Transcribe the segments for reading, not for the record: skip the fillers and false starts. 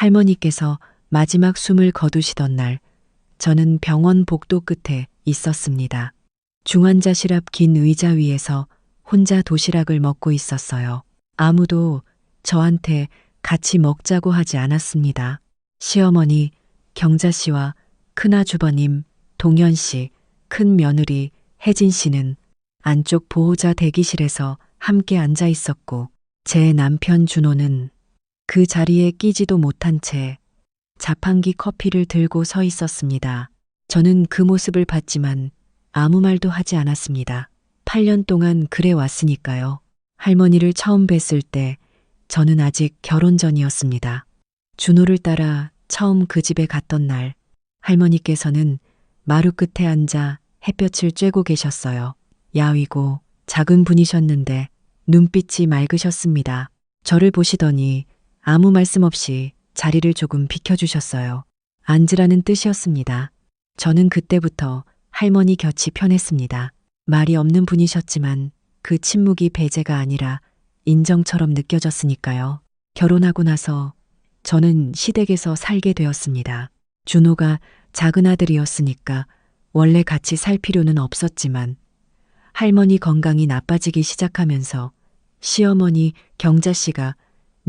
할머니께서 마지막 숨을 거두시던 날, 저는 병원 복도 끝에 있었습니다. 중환자실 앞 긴 의자 위에서 혼자 도시락을 먹고 있었어요. 아무도 저한테 같이 먹자고 하지 않았습니다. 시어머니, 경자 씨와 큰아주버님, 동현 씨, 큰 며느리, 혜진 씨는 안쪽 보호자 대기실에서 함께 앉아 있었고, 제 남편 준호는 그 자리에 끼지도 못한 채 자판기 커피를 들고 서 있었습니다. 저는 그 모습을 봤지만 아무 말도 하지 않았습니다. 8년 동안 그래 왔으니까요. 할머니를 처음 뵀을 때 저는 아직 결혼 전이었습니다. 준호를 따라 처음 그 집에 갔던 날, 할머니께서는 마루 끝에 앉아 햇볕을 쬐고 계셨어요. 야위고 작은 분이셨는데 눈빛이 맑으셨습니다. 저를 보시더니 아무 말씀 없이 자리를 조금 비켜주셨어요. 앉으라는 뜻이었습니다. 저는 그때부터 할머니 곁이 편했습니다. 말이 없는 분이셨지만 그 침묵이 배제가 아니라 인정처럼 느껴졌으니까요. 결혼하고 나서 저는 시댁에서 살게 되었습니다. 준호가 작은 아들이었으니까 원래 같이 살 필요는 없었지만 할머니 건강이 나빠지기 시작하면서 시어머니 경자 씨가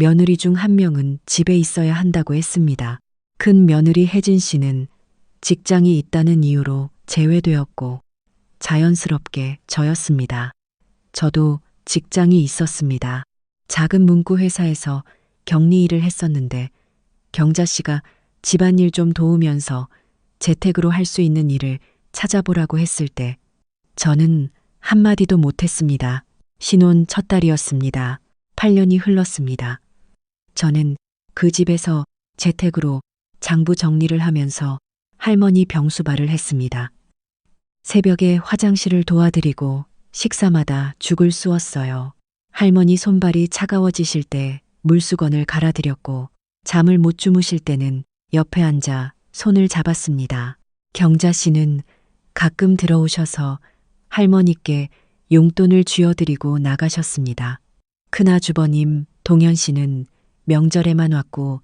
며느리 중 한 명은 집에 있어야 한다고 했습니다. 큰 며느리 혜진 씨는 직장이 있다는 이유로 제외되었고 자연스럽게 저였습니다. 저도 직장이 있었습니다. 작은 문구 회사에서 격리 일을 했었는데 경자 씨가 집안일 좀 도우면서 재택으로 할 수 있는 일을 찾아보라고 했을 때 저는 한마디도 못했습니다. 신혼 첫 달이었습니다. 8년이 흘렀습니다. 저는 그 집에서 재택으로 장부 정리를 하면서 할머니 병수발을 했습니다. 새벽에 화장실을 도와드리고 식사마다 죽을 쑤었어요. 할머니 손발이 차가워지실 때 물수건을 갈아드렸고 잠을 못 주무실 때는 옆에 앉아 손을 잡았습니다. 경자 씨는 가끔 들어오셔서 할머니께 용돈을 쥐어드리고 나가셨습니다. 큰아주버님 동현 씨는 명절에만 왔고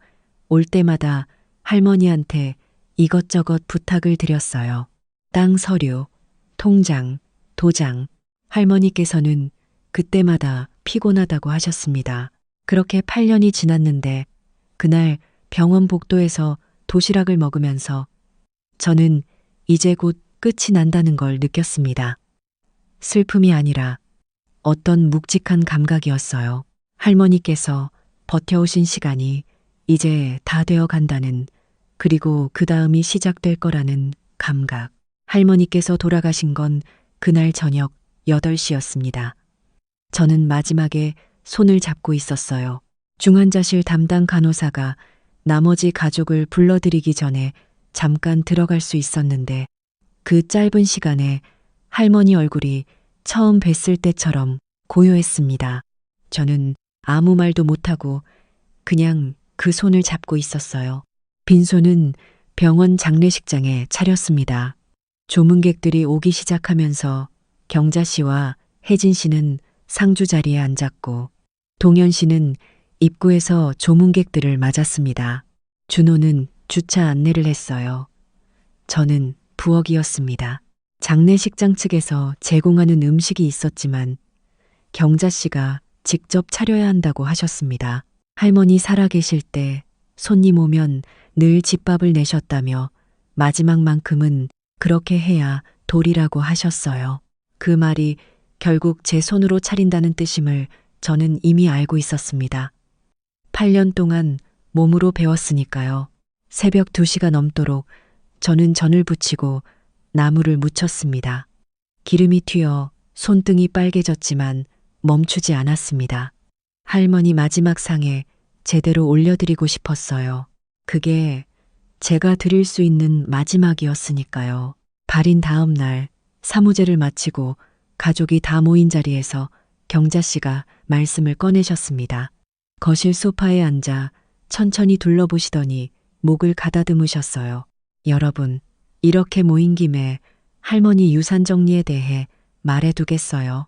올 때마다 할머니한테 이것저것 부탁을 드렸어요. 땅 서류, 통장, 도장. 할머니께서는 그때마다 피곤하다고 하셨습니다. 그렇게 8년이 지났는데 그날 병원 복도에서 도시락을 먹으면서 저는 이제 곧 끝이 난다는 걸 느꼈습니다. 슬픔이 아니라 어떤 묵직한 감각이었어요. 할머니께서 버텨오신 시간이 이제 다 되어 간다는, 그리고 그 다음이 시작될 거라는 감각. 할머니께서 돌아가신 건 그날 저녁 8시였습니다. 저는 마지막에 손을 잡고 있었어요. 중환자실 담당 간호사가 나머지 가족을 불러들이기 전에 잠깐 들어갈 수 있었는데 그 짧은 시간에 할머니 얼굴이 처음 뵀을 때처럼 고요했습니다. 저는 아무 말도 못하고 그냥 그 손을 잡고 있었어요. 빈손은 병원 장례식장에 차렸습니다. 조문객들이 오기 시작하면서 경자 씨와 혜진 씨는 상주 자리에 앉았고 동현 씨는 입구에서 조문객들을 맞았습니다. 준호는 주차 안내를 했어요. 저는 부엌이었습니다. 장례식장 측에서 제공하는 음식이 있었지만 경자 씨가 직접 차려야 한다고 하셨습니다. 할머니 살아계실 때 손님 오면 늘 집밥을 내셨다며 마지막만큼은 그렇게 해야 도리라고 하셨어요. 그 말이 결국 제 손으로 차린다는 뜻임을 저는 이미 알고 있었습니다. 8년 동안 몸으로 배웠으니까요. 새벽 2시가 넘도록 저는 전을 부치고 나무를 묻혔습니다. 기름이 튀어 손등이 빨개졌지만 멈추지 않았습니다. 할머니 마지막 상에 제대로 올려드리고 싶었어요. 그게 제가 드릴 수 있는 마지막이었으니까요. 발인 다음 날 사무제를 마치고 가족이 다 모인 자리에서 경자 씨가 말씀을 꺼내셨습니다. 거실 소파에 앉아 천천히 둘러보시더니 목을 가다듬으셨어요. 여러분, 이렇게 모인 김에 할머니 유산 정리에 대해 말해두겠어요.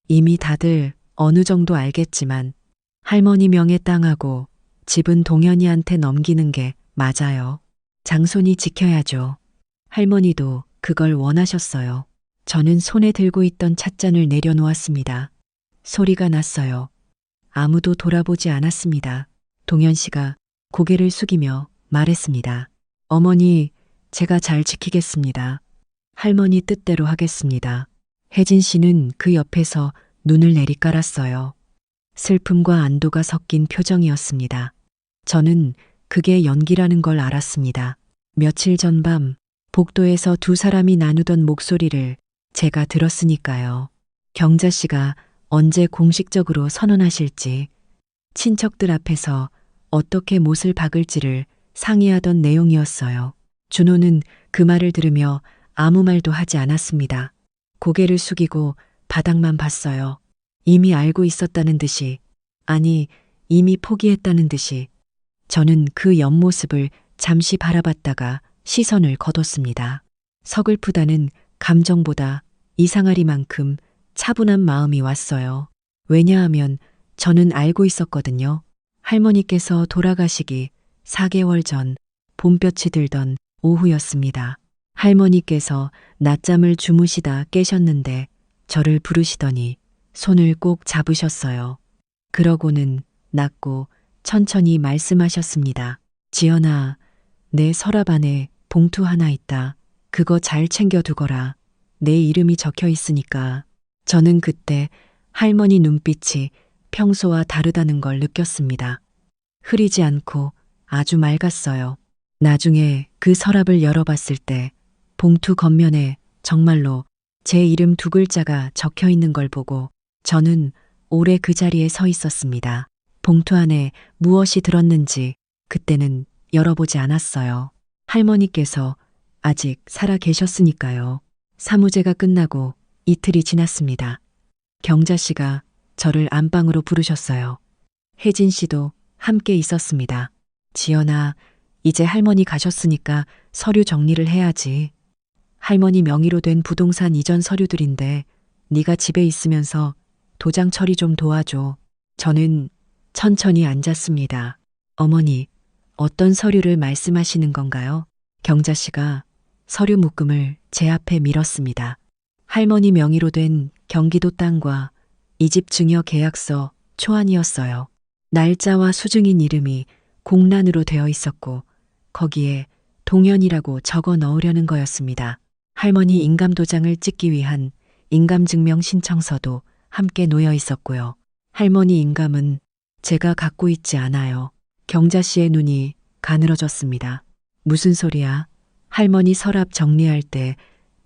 이미 다들 어느 정도 알겠지만 할머니 명의 땅하고 집은 동현이한테 넘기는 게 맞아요. 장손이 지켜야죠. 할머니도 그걸 원하셨어요. 저는 손에 들고 있던 찻잔을 내려놓았습니다. 소리가 났어요. 아무도 돌아보지 않았습니다. 동현 씨가 고개를 숙이며 말했습니다. 어머니, 제가 잘 지키겠습니다. 할머니 뜻대로 하겠습니다. 혜진 씨는 그 옆에서 눈을 내리깔았어요. 슬픔과 안도가 섞인 표정이었습니다. 저는 그게 연기라는 걸 알았습니다. 며칠 전 밤 복도에서 두 사람이 나누던 목소리를 제가 들었으니까요. 경자 씨가 언제 공식적으로 선언하실지, 친척들 앞에서 어떻게 못을 박을지를 상의하던 내용이었어요. 준호는 그 말을 들으며 아무 말도 하지 않았습니다. 고개를 숙이고 바닥만 봤어요. 이미 알고 있었다는 듯이, 아니, 이미 포기했다는 듯이. 저는 그 옆모습을 잠시 바라봤다가 시선을 거뒀습니다. 서글프다는 감정보다 이상하리만큼 차분한 마음이 왔어요. 왜냐하면 저는 알고 있었거든요. 할머니께서 돌아가시기 4개월 전 봄볕이 들던 오후였습니다. 할머니께서 낮잠을 주무시다 깨셨는데 저를 부르시더니 손을 꼭 잡으셨어요. 그러고는 낮고 천천히 말씀하셨습니다. 지연아, 내 서랍 안에 봉투 하나 있다. 그거 잘 챙겨두거라. 내 이름이 적혀 있으니까. 저는 그때 할머니 눈빛이 평소와 다르다는 걸 느꼈습니다. 흐리지 않고 아주 맑았어요. 나중에 그 서랍을 열어봤을 때 봉투 겉면에 정말로 제 이름 2글자가 적혀 있는 걸 보고 저는 오래 그 자리에 서 있었습니다. 봉투 안에 무엇이 들었는지 그때는 열어보지 않았어요. 할머니께서 아직 살아 계셨으니까요. 사무제가 끝나고 이틀이 지났습니다. 경자 씨가 저를 안방으로 부르셨어요. 혜진 씨도 함께 있었습니다. 지연아, 이제 할머니 가셨으니까 서류 정리를 해야지. 할머니 명의로 된 부동산 이전 서류들인데 네가 집에 있으면서 도장 처리 좀 도와줘. 저는 천천히 앉았습니다. 어머니, 어떤 서류를 말씀하시는 건가요? 경자 씨가 서류 묶음을 제 앞에 밀었습니다. 할머니 명의로 된 경기도 땅과 이 집 증여 계약서 초안이었어요. 날짜와 수증인 이름이 공란으로 되어 있었고 거기에 동현이라고 적어 넣으려는 거였습니다. 할머니 인감도장을 찍기 위한 인감증명 신청서도 함께 놓여 있었고요. 할머니 인감은 제가 갖고 있지 않아요. 경자 씨의 눈이 가늘어졌습니다. 무슨 소리야? 할머니 서랍 정리할 때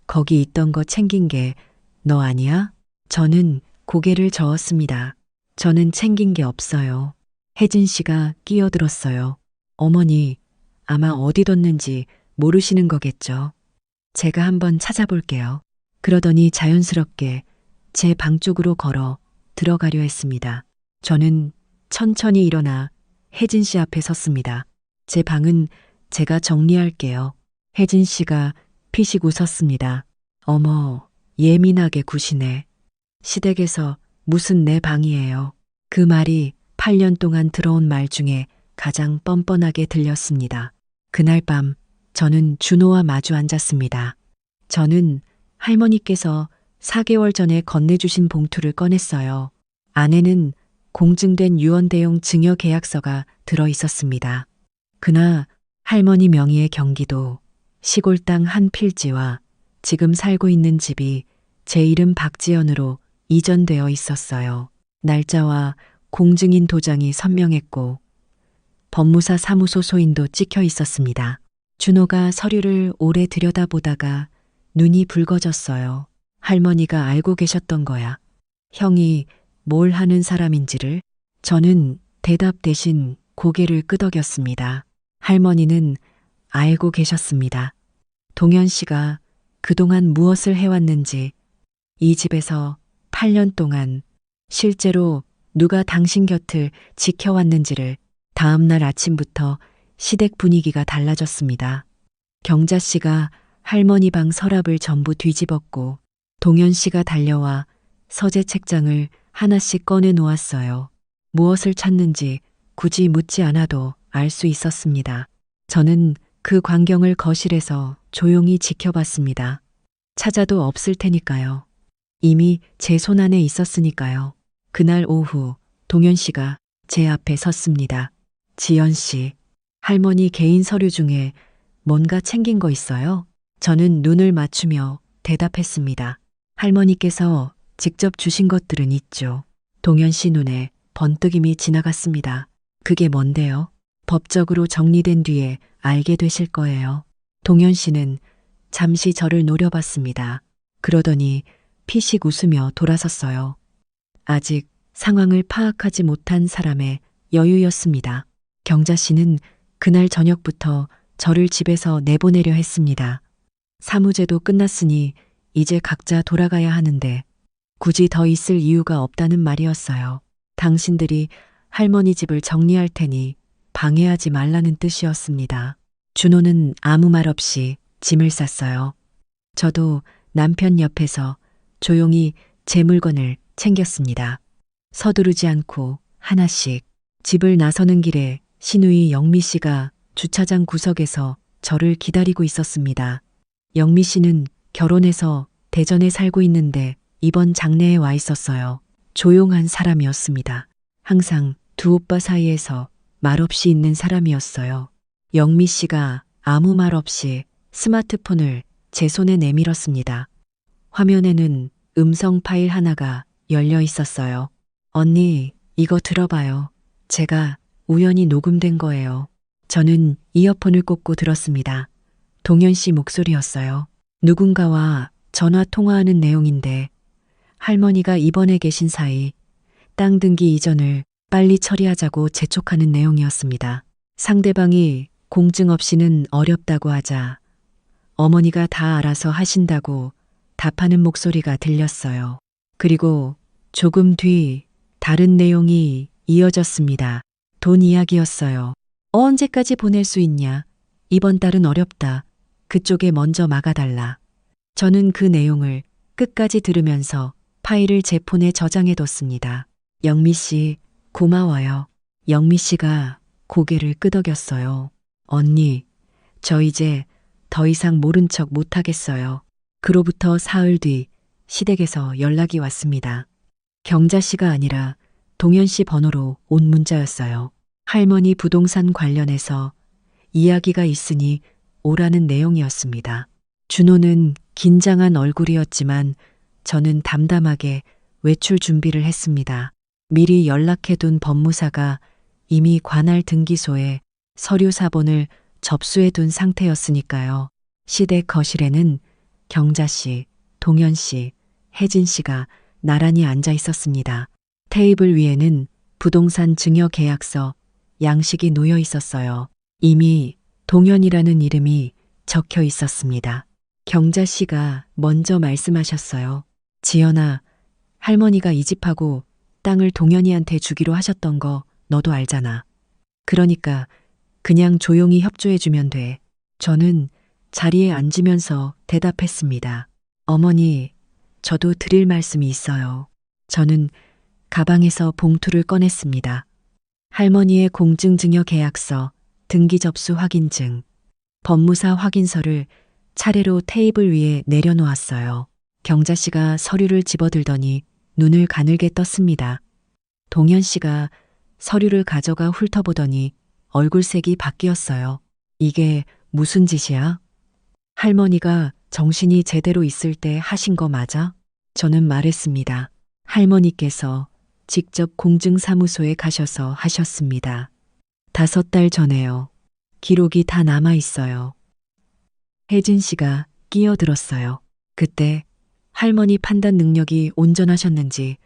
거기 있던 거 챙긴 게 너 아니야? 저는 고개를 저었습니다. 저는 챙긴 게 없어요. 혜진 씨가 끼어들었어요. 어머니, 아마 어디 뒀는지 모르시는 거겠죠. 제가 한번 찾아볼게요. 그러더니 자연스럽게 제 방 쪽으로 걸어 들어가려 했습니다. 저는 천천히 일어나 혜진 씨 앞에 섰습니다. 제 방은 제가 정리할게요. 혜진 씨가 피식 웃었습니다. 어머, 예민하게 구시네. 시댁에서 무슨 내 방이에요. 그 말이 8년 동안 들어온 말 중에 가장 뻔뻔하게 들렸습니다. 그날 밤 저는 준호와 마주 앉았습니다. 저는 할머니께서 4개월 전에 건네주신 봉투를 꺼냈어요. 안에는 공증된 유언대용 증여 계약서가 들어 있었습니다. 그나 할머니 명의의 경기도 시골 땅 한 필지와 지금 살고 있는 집이 제 이름 박지연으로 이전되어 있었어요. 날짜와 공증인 도장이 선명했고 법무사 사무소 소인도 찍혀 있었습니다. 준호가 서류를 오래 들여다보다가 눈이 붉어졌어요. 할머니가 알고 계셨던 거야. 형이 뭘 하는 사람인지를. 저는 대답 대신 고개를 끄덕였습니다. 할머니는 알고 계셨습니다. 동현 씨가 그동안 무엇을 해왔는지, 이 집에서 8년 동안 실제로 누가 당신 곁을 지켜왔는지를. 다음 날 아침부터 시댁 분위기가 달라졌습니다. 경자 씨가 할머니 방 서랍을 전부 뒤집었고 동현 씨가 달려와 서재 책장을 하나씩 꺼내 놓았어요. 무엇을 찾는지 굳이 묻지 않아도 알 수 있었습니다. 저는 그 광경을 거실에서 조용히 지켜봤습니다. 찾아도 없을 테니까요. 이미 제 손 안에 있었으니까요. 그날 오후 동현 씨가 제 앞에 섰습니다. 지연 씨, 할머니 개인 서류 중에 뭔가 챙긴 거 있어요? 저는 눈을 맞추며 대답했습니다. 할머니께서 직접 주신 것들은 있죠. 동현 씨 눈에 번뜩임이 지나갔습니다. 그게 뭔데요? 법적으로 정리된 뒤에 알게 되실 거예요. 동현 씨는 잠시 저를 노려봤습니다. 그러더니 피식 웃으며 돌아섰어요. 아직 상황을 파악하지 못한 사람의 여유였습니다. 경자 씨는 그날 저녁부터 저를 집에서 내보내려 했습니다. 사무제도 끝났으니 이제 각자 돌아가야 하는데 굳이 더 있을 이유가 없다는 말이었어요. 당신들이 할머니 집을 정리할 테니 방해하지 말라는 뜻이었습니다. 준호는 아무 말 없이 짐을 쌌어요. 저도 남편 옆에서 조용히 제 물건을 챙겼습니다. 서두르지 않고 하나씩. 집을 나서는 길에 시누이 영미 씨가 주차장 구석에서 저를 기다리고 있었습니다. 영미 씨는 결혼해서 대전에 살고 있는데 이번 장례에 와 있었어요. 조용한 사람이었습니다. 항상 두 오빠 사이에서 말없이 있는 사람이었어요. 영미 씨가 아무 말 없이 스마트폰을 제 손에 내밀었습니다. 화면에는 음성 파일 하나가 열려 있었어요. 언니, 이거 들어봐요. 제가 우연히 녹음된 거예요. 저는 이어폰을 꽂고 들었습니다. 동현 씨 목소리였어요. 누군가와 전화 통화하는 내용인데 할머니가 입원해 계신 사이 땅 등기 이전을 빨리 처리하자고 재촉하는 내용이었습니다. 상대방이 공증 없이는 어렵다고 하자 어머니가 다 알아서 하신다고 답하는 목소리가 들렸어요. 그리고 조금 뒤 다른 내용이 이어졌습니다. 돈 이야기였어요. 언제까지 보낼 수 있냐? 이번 달은 어렵다. 그쪽에 먼저 막아달라. 저는 그 내용을 끝까지 들으면서 파일을 제 폰에 저장해뒀습니다. 영미 씨, 고마워요. 영미 씨가 고개를 끄덕였어요. 언니, 저 이제 더 이상 모른 척 못하겠어요. 그로부터 사흘 뒤 시댁에서 연락이 왔습니다. 경자 씨가 아니라 동현 씨 번호로 온 문자였어요. 할머니 부동산 관련해서 이야기가 있으니 오라는 내용이었습니다. 준호는 긴장한 얼굴이었지만 저는 담담하게 외출 준비를 했습니다. 미리 연락해둔 법무사가 이미 관할 등기소에 서류 사본을 접수해둔 상태였으니까요. 시댁 거실에는 경자 씨, 동현 씨, 혜진 씨가 나란히 앉아 있었습니다. 테이블 위에는 부동산 증여 계약서, 양식이 놓여 있었어요. 이미 동현이라는 이름이 적혀 있었습니다. 경자 씨가 먼저 말씀하셨어요. 지연아, 할머니가 이 집하고 땅을 동현이한테 주기로 하셨던 거 너도 알잖아. 그러니까 그냥 조용히 협조해주면 돼. 저는 자리에 앉으면서 대답했습니다. 어머니, 저도 드릴 말씀이 있어요. 저는 가방에서 봉투를 꺼냈습니다. 할머니의 공증증여 계약서, 등기 접수 확인증, 법무사 확인서를 차례로 테이블 위에 내려놓았어요. 경자 씨가 서류를 집어들더니 눈을 가늘게 떴습니다. 동현 씨가 서류를 가져가 훑어보더니 얼굴색이 바뀌었어요. 이게 무슨 짓이야? 할머니가 정신이 제대로 있을 때 하신 거 맞아? 저는 말했습니다. 할머니께서 직접 공증사무소에 가셔서 하셨습니다. 5달 전에요. 기록이 다 남아 있어요. 혜진 씨가 끼어들었어요. 그때 할머니 판단 능력이 온전하셨는지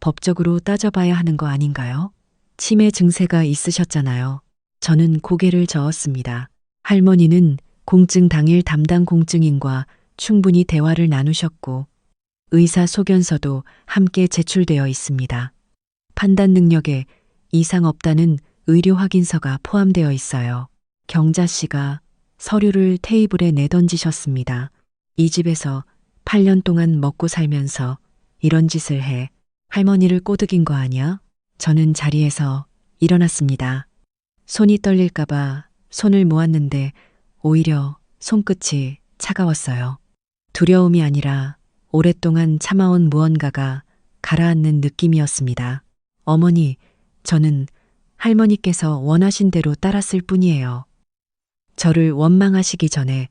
법적으로 따져봐야 하는 거 아닌가요? 치매 증세가 있으셨잖아요. 저는 고개를 저었습니다. 할머니는 공증 당일 담당 공증인과 충분히 대화를 나누셨고 의사 소견서도 함께 제출되어 있습니다. 판단 능력에 이상 없다는 의료 확인서가 포함되어 있어요. 경자 씨가 서류를 테이블에 내던지셨습니다. 이 집에서 8년 동안 먹고 살면서 이런 짓을 해 할머니를 꼬드긴 거 아니야? 저는 자리에서 일어났습니다. 손이 떨릴까봐 손을 모았는데 오히려 손끝이 차가웠어요. 두려움이 아니라 오랫동안 참아온 무언가가 가라앉는 느낌이었습니다. 어머니, 저는 할머니께서 원하신 대로 따랐을 뿐이에요. 저를 원망하시기 전에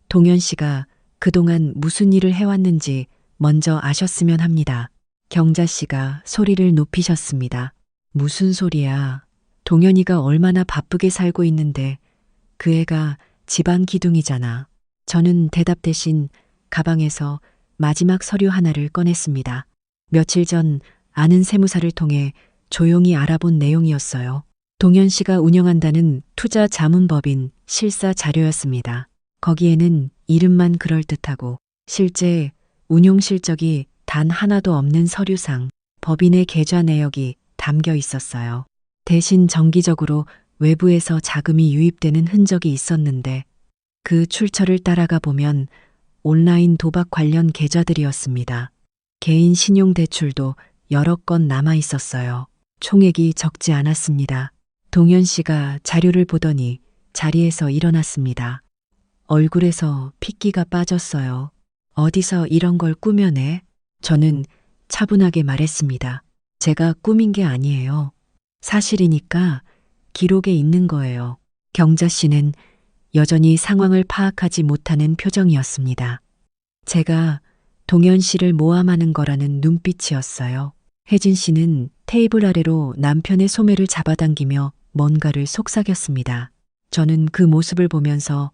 동현 씨가 그동안 무슨 일을 해왔는지 먼저 아셨으면 합니다. 경자 씨가 소리를 높이셨습니다. 무슨 소리야. 동현이가 얼마나 바쁘게 살고 있는데 그 애가 집안 기둥이잖아. 저는 대답 대신 가방에서 마지막 서류 하나를 꺼냈습니다. 며칠 전 아는 세무사를 통해 조용히 알아본 내용이었어요. 동현 씨가 운영한다는 투자 자문법인 실사 자료였습니다. 거기에는 이름만 그럴듯하고 실제 운용 실적이 단 하나도 없는 서류상 법인의 계좌 내역이 담겨 있었어요. 대신 정기적으로 외부에서 자금이 유입되는 흔적이 있었는데 그 출처를 따라가 보면 온라인 도박 관련 계좌들이었습니다. 개인 신용 대출도 여러 건 남아 있었어요. 총액이 적지 않았습니다. 동현 씨가 자료를 보더니 자리에서 일어났습니다. 얼굴에서 핏기가 빠졌어요. 어디서 이런 걸 꾸며내? 저는 차분하게 말했습니다. 제가 꾸민 게 아니에요. 사실이니까 기록에 있는 거예요. 경자 씨는 여전히 상황을 파악하지 못하는 표정이었습니다. 제가 동현 씨를 모함하는 거라는 눈빛이었어요. 혜진 씨는 테이블 아래로 남편의 소매를 잡아당기며 뭔가를 속삭였습니다. 저는 그 모습을 보면서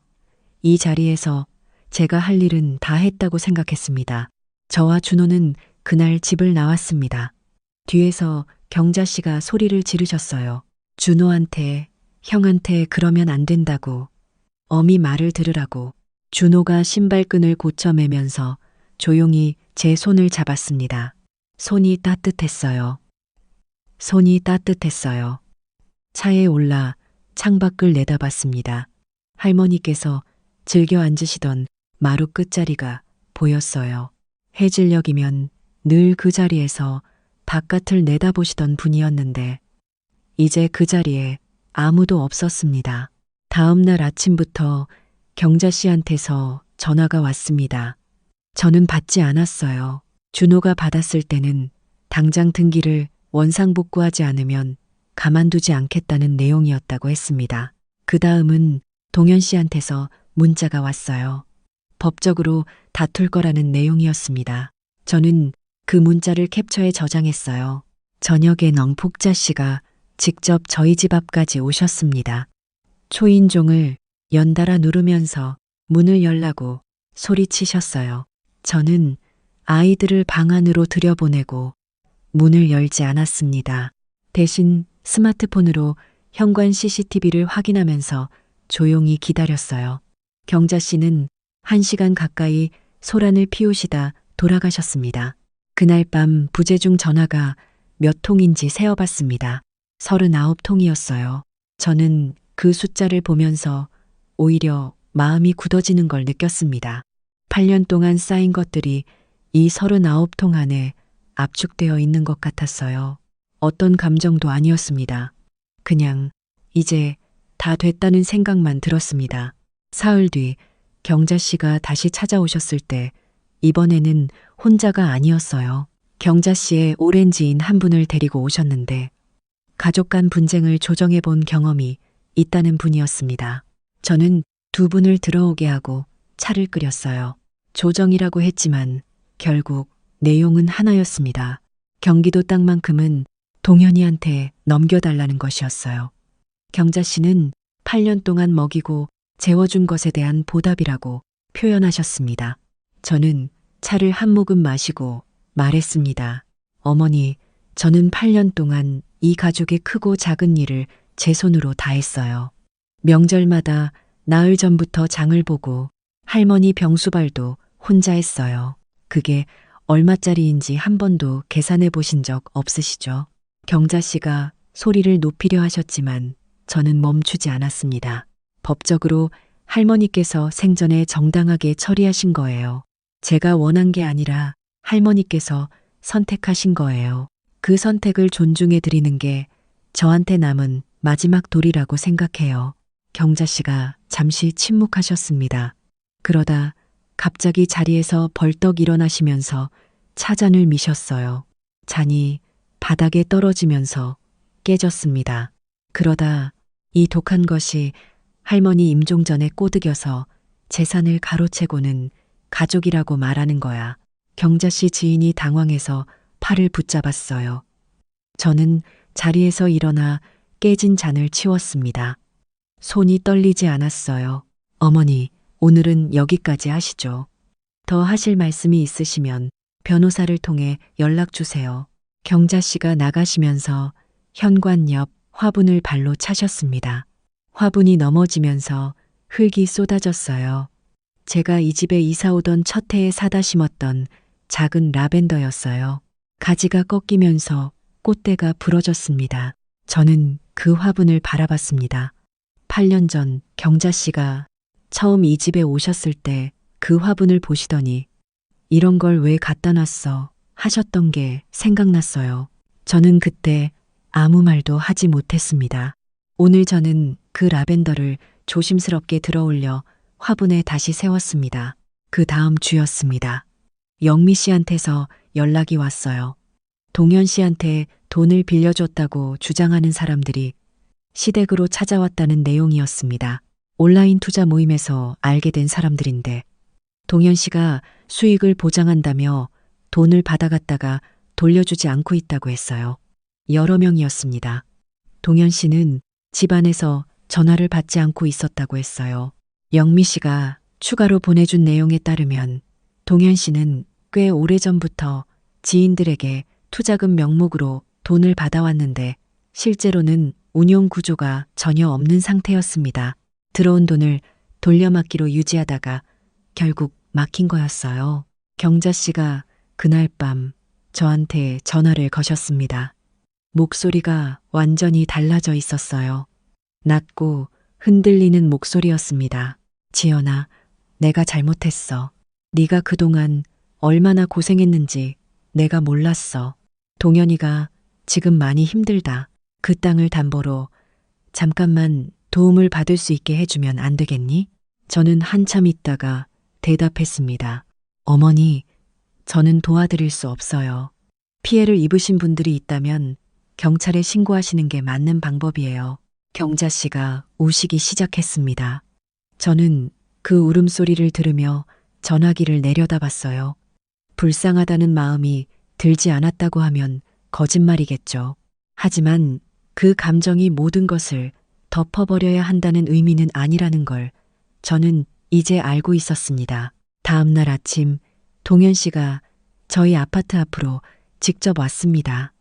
이 자리에서 제가 할 일은 다 했다고 생각했습니다. 저와 준호는 그날 집을 나왔습니다. 뒤에서 경자 씨가 소리를 지르셨어요. 준호한테, 형한테 그러면 안 된다고. 어미 말을 들으라고. 준호가 신발끈을 고쳐매면서 조용히 제 손을 잡았습니다. 손이 따뜻했어요. 손이 따뜻했어요. 차에 올라 창밖을 내다봤습니다. 할머니께서 즐겨 앉으시던 마루 끝자리가 보였어요. 해질녘이면 늘 그 자리에서 바깥을 내다보시던 분이었는데 이제 그 자리에 아무도 없었습니다. 다음 날 아침부터 경자 씨한테서 전화가 왔습니다. 저는 받지 않았어요. 준호가 받았을 때는 당장 등기를 원상복구하지 않으면 가만두지 않겠다는 내용이었다고 했습니다. 그 다음은 동현 씨한테서 문자가 왔어요. 법적으로 다툴 거라는 내용이었습니다. 저는 그 문자를 캡처해 저장했어요. 저녁엔 엉폭자 씨가 직접 저희 집 앞까지 오셨습니다. 초인종을 연달아 누르면서 문을 열라고 소리치셨어요. 저는 아이들을 방 안으로 들여보내고 문을 열지 않았습니다. 대신 스마트폰으로 현관 CCTV를 확인하면서 조용히 기다렸어요. 경자 씨는 1시간 가까이 소란을 피우시다 돌아가셨습니다. 그날 밤 부재중 전화가 몇 통인지 세어봤습니다. 39통이었어요. 저는 그 숫자를 보면서 오히려 마음이 굳어지는 걸 느꼈습니다. 8년 동안 쌓인 것들이 이 39통 안에 압축되어 있는 것 같았어요. 어떤 감정도 아니었습니다. 그냥 이제 다 됐다는 생각만 들었습니다. 사흘 뒤 경자 씨가 다시 찾아오셨을 때 이번에는 혼자가 아니었어요. 경자 씨의 오랜 지인 한 분을 데리고 오셨는데 가족 간 분쟁을 조정해 본 경험이 있다는 분이었습니다. 저는 두 분을 들어오게 하고 차를 끓였어요. 조정이라고 했지만 결국 내용은 하나였습니다. 경기도 땅만큼은 동현이한테 넘겨달라는 것이었어요. 경자 씨는 8년 동안 먹이고 재워준 것에 대한 보답이라고 표현하셨습니다. 저는 차를 한 모금 마시고 말했습니다. 어머니, 저는 8년 동안 이 가족의 크고 작은 일을 제 손으로 다 했어요. 명절마다 나흘 전부터 장을 보고 할머니 병수발도 혼자 했어요. 그게 얼마짜리인지 한 번도 계산해 보신 적 없으시죠? 경자 씨가 소리를 높이려 하셨지만 저는 멈추지 않았습니다. 법적으로 할머니께서 생전에 정당하게 처리하신 거예요. 제가 원한 게 아니라 할머니께서 선택하신 거예요. 그 선택을 존중해 드리는 게 저한테 남은 마지막 돌이라고 생각해요. 경자 씨가 잠시 침묵하셨습니다. 그러다 갑자기 자리에서 벌떡 일어나시면서 차잔을 미셨어요. 잔이 바닥에 떨어지면서 깨졌습니다. 그러다 이 독한 것이 할머니 임종전에 꼬드겨서 재산을 가로채고는 가족이라고 말하는 거야. 경자 씨 지인이 당황해서 팔을 붙잡았어요. 저는 자리에서 일어나 깨진 잔을 치웠습니다. 손이 떨리지 않았어요. 어머니, 오늘은 여기까지 하시죠. 더 하실 말씀이 있으시면 변호사를 통해 연락 주세요. 경자 씨가 나가시면서 현관 옆 화분을 발로 차셨습니다. 화분이 넘어지면서 흙이 쏟아졌어요. 제가 이 집에 이사 오던 첫 해에 사다 심었던 작은 라벤더였어요. 가지가 꺾이면서 꽃대가 부러졌습니다. 저는 그 화분을 바라봤습니다. 8년 전 경자 씨가 처음 이 집에 오셨을 때 그 화분을 보시더니 이런 걸 왜 갖다 놨어 하셨던 게 생각났어요. 저는 그때 아무 말도 하지 못했습니다. 오늘 저는 그 라벤더를 조심스럽게 들어올려 화분에 다시 세웠습니다. 그 다음 주였습니다. 영미 씨한테서 연락이 왔어요. 동현 씨한테 돈을 빌려줬다고 주장하는 사람들이 시댁으로 찾아왔다는 내용이었습니다. 온라인 투자 모임에서 알게 된 사람들인데 동현 씨가 수익을 보장한다며 돈을 받아갔다가 돌려주지 않고 있다고 했어요. 여러 명이었습니다. 동현 씨는 집안에서 전화를 받지 않고 있었다고 했어요. 영미 씨가 추가로 보내준 내용에 따르면 동현 씨는 꽤 오래전부터 지인들에게 투자금 명목으로 돈을 받아왔는데 실제로는 운용 구조가 전혀 없는 상태였습니다. 들어온 돈을 돌려막기로 유지하다가 결국 막힌 거였어요. 경자 씨가 그날 밤 저한테 전화를 거셨습니다. 목소리가 완전히 달라져 있었어요. 낮고 흔들리는 목소리였습니다. 지연아, 내가 잘못했어. 네가 그동안 얼마나 고생했는지 내가 몰랐어. 동현이가 지금 많이 힘들다. 그 땅을 담보로 잠깐만 도움을 받을 수 있게 해주면 안 되겠니? 저는 한참 있다가 대답했습니다. 어머니, 저는 도와드릴 수 없어요. 피해를 입으신 분들이 있다면 경찰에 신고하시는 게 맞는 방법이에요. 경자 씨가 우시기 시작했습니다. 저는 그 울음소리를 들으며 전화기를 내려다봤어요. 불쌍하다는 마음이 들지 않았다고 하면 거짓말이겠죠. 하지만 그 감정이 모든 것을 덮어버려야 한다는 의미는 아니라는 걸 저는 이제 알고 있었습니다. 다음 날 아침 동현 씨가 저희 아파트 앞으로 직접 왔습니다.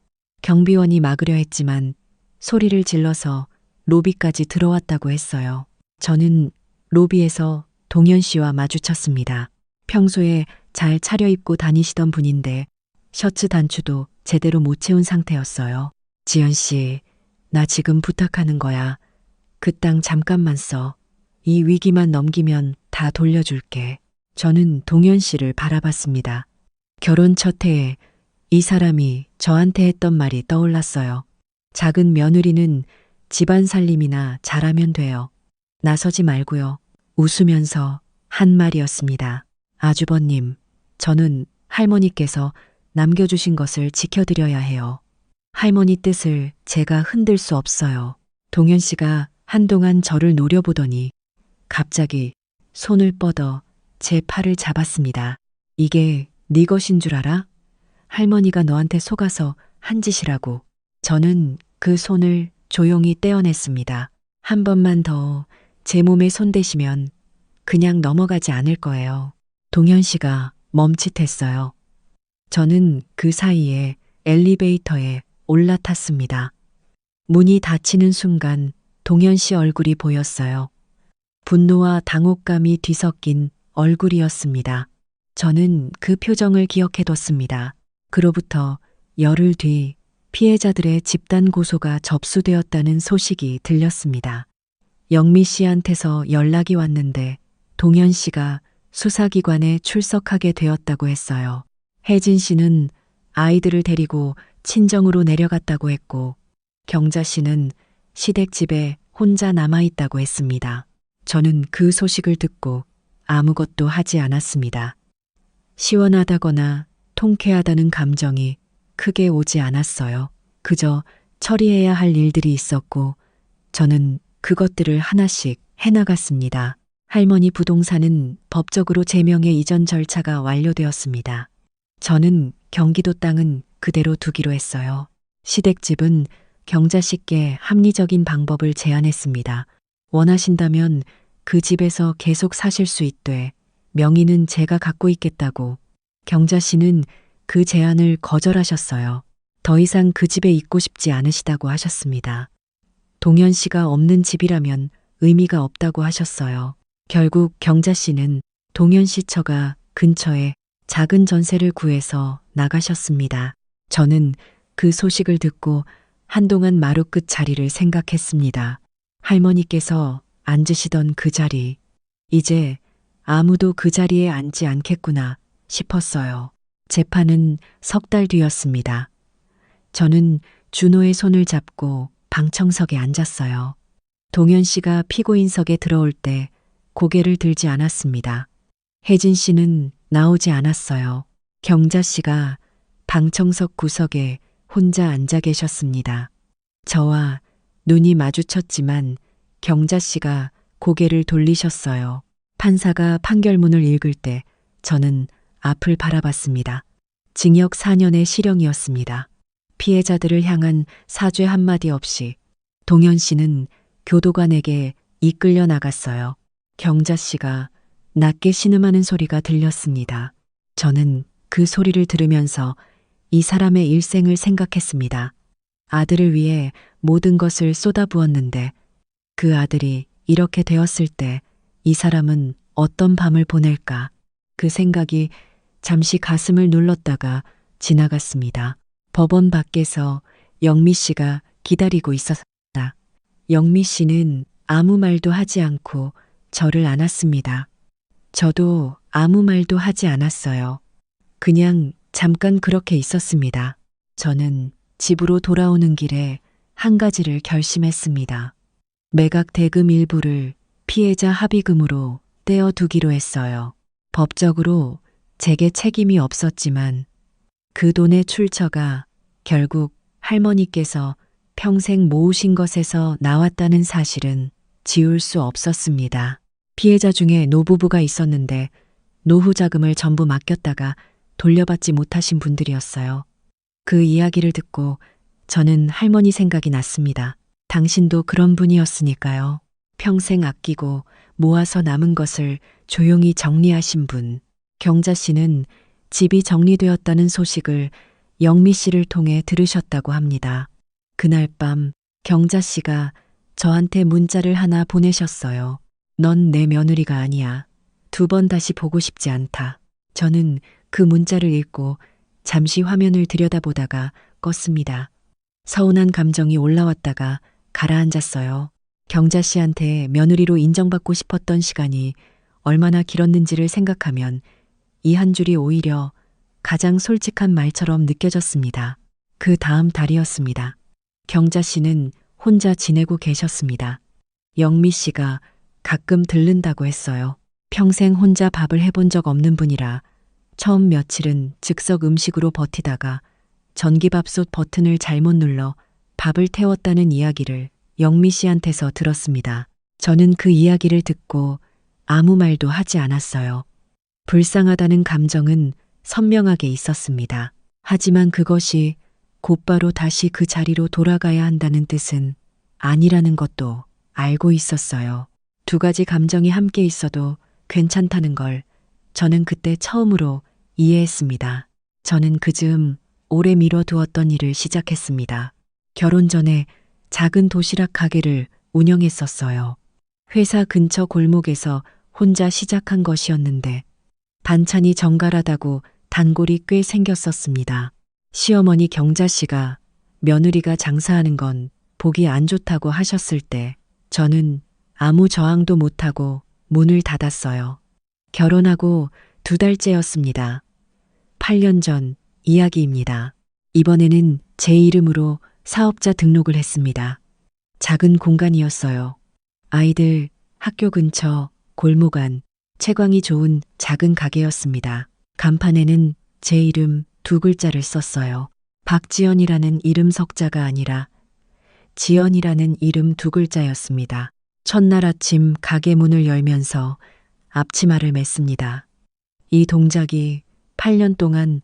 경비원이 막으려 했지만 소리를 질러서 로비까지 들어왔다고 했어요. 저는 로비에서 동현 씨와 마주쳤습니다. 평소에 잘 차려입고 다니시던 분인데 셔츠 단추도 제대로 못 채운 상태였어요. 지연 씨, 나 지금 부탁하는 거야. 그 땅 잠깐만 써. 이 위기만 넘기면 다 돌려줄게. 저는 동현 씨를 바라봤습니다. 결혼 첫 해에 이 사람이 저한테 했던 말이 떠올랐어요. 작은 며느리는 집안 살림이나 잘하면 돼요. 나서지 말고요. 웃으면서 한 말이었습니다. 아주버님, 저는 할머니께서 남겨주신 것을 지켜드려야 해요. 할머니 뜻을 제가 흔들 수 없어요. 동현 씨가 한동안 저를 노려보더니 갑자기 손을 뻗어 제 팔을 잡았습니다. 이게 네 것인 줄 알아? 할머니가 너한테 속아서 한 짓이라고. 저는 그 손을 조용히 떼어냈습니다. 한 번만 더 제 몸에 손대시면 그냥 넘어가지 않을 거예요. 동현 씨가 멈칫했어요. 저는 그 사이에 엘리베이터에 올라탔습니다. 문이 닫히는 순간 동현 씨 얼굴이 보였어요. 분노와 당혹감이 뒤섞인 얼굴이었습니다. 저는 그 표정을 기억해뒀습니다. 그로부터 열흘 뒤 피해자들의 집단 고소가 접수되었다는 소식이 들렸습니다. 영미 씨한테서 연락이 왔는데 동현 씨가 수사기관에 출석하게 되었다고 했어요. 혜진 씨는 아이들을 데리고 친정으로 내려갔다고 했고 경자 씨는 시댁집에 혼자 남아있다고 했습니다. 저는 그 소식을 듣고 아무것도 하지 않았습니다. 시원하다거나 통쾌하다는 감정이 크게 오지 않았어요. 그저 처리해야 할 일들이 있었고 저는 그것들을 하나씩 해나갔습니다. 할머니 부동산은 법적으로 제 명의 이전 절차가 완료되었습니다. 저는 경기도 땅은 그대로 두기로 했어요. 시댁집은 경자 씨께 합리적인 방법을 제안했습니다. 원하신다면 그 집에서 계속 사실 수 있되 명의는 제가 갖고 있겠다고. 경자 씨는 그 제안을 거절하셨어요. 더 이상 그 집에 있고 싶지 않으시다고 하셨습니다. 동현 씨가 없는 집이라면 의미가 없다고 하셨어요. 결국 경자 씨는 동현 씨 처가 근처에 작은 전세를 구해서 나가셨습니다. 저는 그 소식을 듣고 한동안 마루 끝 자리를 생각했습니다. 할머니께서 앉으시던 그 자리, 이제 아무도 그 자리에 앉지 않겠구나 싶었어요. 재판은 석 달 뒤였습니다. 저는 준호의 손을 잡고 방청석에 앉았어요. 동현 씨가 피고인석에 들어올 때 고개를 들지 않았습니다. 혜진 씨는 나오지 않았어요. 경자 씨가 방청석 구석에 혼자 앉아 계셨습니다. 저와 눈이 마주쳤지만 경자 씨가 고개를 돌리셨어요. 판사가 판결문을 읽을 때 저는 앞을 바라봤습니다. 징역 4년의 실형이었습니다. 피해자들을 향한 사죄 한마디 없이 동현 씨는 교도관에게 이끌려 나갔어요. 경자 씨가 낮게 신음하는 소리가 들렸습니다. 저는 그 소리를 들으면서 이 사람의 일생을 생각했습니다. 아들을 위해 모든 것을 쏟아부었는데 그 아들이 이렇게 되었을 때 이 사람은 어떤 밤을 보낼까? 그 생각이 잠시 가슴을 눌렀다가 지나갔습니다. 법원 밖에서 영미 씨가 기다리고 있었다. 영미 씨는 아무 말도 하지 않고 저를 안았습니다. 저도 아무 말도 하지 않았어요. 그냥 잠깐 그렇게 있었습니다. 저는 집으로 돌아오는 길에 한 가지를 결심했습니다. 매각 대금 일부를 피해자 합의금으로 떼어두기로 했어요. 법적으로 제게 책임이 없었지만 그 돈의 출처가 결국 할머니께서 평생 모으신 것에서 나왔다는 사실은 지울 수 없었습니다. 피해자 중에 노부부가 있었는데 노후 자금을 전부 맡겼다가 돌려받지 못하신 분들이었어요. 그 이야기를 듣고 저는 할머니 생각이 났습니다. 당신도 그런 분이었으니까요. 평생 아끼고 모아서 남은 것을 조용히 정리하신 분. 경자 씨는 집이 정리되었다는 소식을 영미 씨를 통해 들으셨다고 합니다. 그날 밤 경자 씨가 저한테 문자를 하나 보내셨어요. 넌 내 며느리가 아니야. 2번 다시 보고 싶지 않다. 저는 그 문자를 읽고 잠시 화면을 들여다보다가 껐습니다. 서운한 감정이 올라왔다가 가라앉았어요. 경자 씨한테 며느리로 인정받고 싶었던 시간이 얼마나 길었는지를 생각하면 이 한 줄이 오히려 가장 솔직한 말처럼 느껴졌습니다. 그 다음 달이었습니다. 경자 씨는 혼자 지내고 계셨습니다. 영미 씨가 가끔 들른다고 했어요. 평생 혼자 밥을 해본 적 없는 분이라 처음 며칠은 즉석 음식으로 버티다가 전기밥솥 버튼을 잘못 눌러 밥을 태웠다는 이야기를 영미 씨한테서 들었습니다. 저는 그 이야기를 듣고 아무 말도 하지 않았어요. 불쌍하다는 감정은 선명하게 있었습니다. 하지만 그것이 곧바로 다시 그 자리로 돌아가야 한다는 뜻은 아니라는 것도 알고 있었어요. 2가지 감정이 함께 있어도 괜찮다는 걸 저는 그때 처음으로 이해했습니다. 저는 그즈음 오래 미뤄두었던 일을 시작했습니다. 결혼 전에 작은 도시락 가게를 운영했었어요. 회사 근처 골목에서 혼자 시작한 것이었는데 반찬이 정갈하다고 단골이 꽤 생겼었습니다. 시어머니 경자 씨가 며느리가 장사하는 건 보기 안 좋다고 하셨을 때 저는 아무 저항도 못하고 문을 닫았어요. 결혼하고 2달째였습니다. 8년 전 이야기입니다. 이번에는 제 이름으로 사업자 등록을 했습니다. 작은 공간이었어요. 아이들 학교 근처 골목 안 채광이 좋은 작은 가게였습니다. 간판에는 제 이름 두 글자를 썼어요. 박지연이라는 이름 석자가 아니라 지연이라는 이름 두 글자였습니다. 첫날 아침 가게 문을 열면서 앞치마를 맸습니다. 이 동작이 8년 동안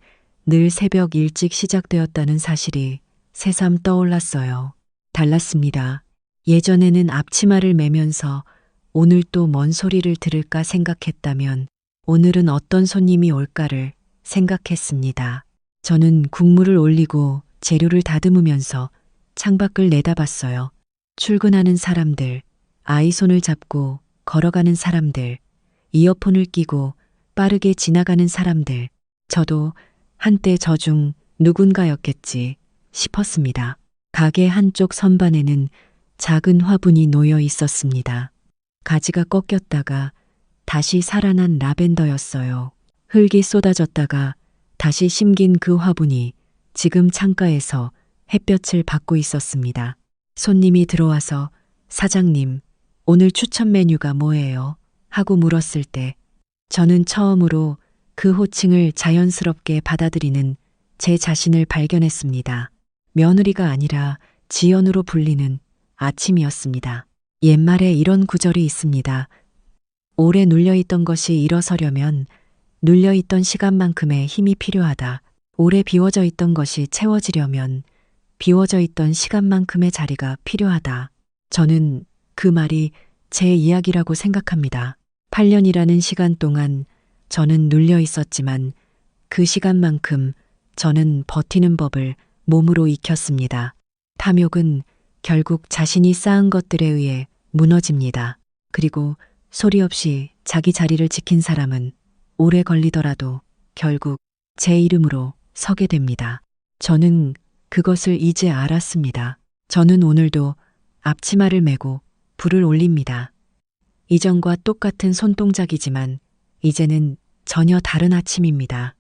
늘 새벽 일찍 시작되었다는 사실이 새삼 떠올랐어요. 달랐습니다. 예전에는 앞치마를 매면서 오늘 또 뭔 소리를 들을까 생각했다면 오늘은 어떤 손님이 올까를 생각했습니다. 저는 국물을 올리고 재료를 다듬으면서 창밖을 내다봤어요. 출근하는 사람들, 아이 손을 잡고 걸어가는 사람들, 이어폰을 끼고 빠르게 지나가는 사람들, 저도 한때 저 중 누군가였겠지 싶었습니다. 가게 한쪽 선반에는 작은 화분이 놓여 있었습니다. 가지가 꺾였다가 다시 살아난 라벤더였어요. 흙이 쏟아졌다가 다시 심긴 그 화분이 지금 창가에서 햇볕을 받고 있었습니다. 손님이 들어와서 사장님, 오늘 추천 메뉴가 뭐예요? 하고 물었을 때 저는 처음으로 그 호칭을 자연스럽게 받아들이는 제 자신을 발견했습니다. 며느리가 아니라 지연으로 불리는 아침이었습니다. 옛말에 이런 구절이 있습니다. 오래 눌려있던 것이 일어서려면 눌려있던 시간만큼의 힘이 필요하다. 오래 비워져 있던 것이 채워지려면 비워져 있던 시간만큼의 자리가 필요하다. 저는 그 말이 제 이야기라고 생각합니다. 8년이라는 시간 동안 저는 눌려 있었지만 그 시간만큼 저는 버티는 법을 몸으로 익혔습니다. 탐욕은 결국 자신이 쌓은 것들에 의해 무너집니다. 그리고 소리 없이 자기 자리를 지킨 사람은 오래 걸리더라도 결국 제 이름으로 서게 됩니다. 저는 그것을 이제 알았습니다. 저는 오늘도 앞치마를 메고 불을 올립니다. 이전과 똑같은 손동작이지만 이제는 전혀 다른 아침입니다.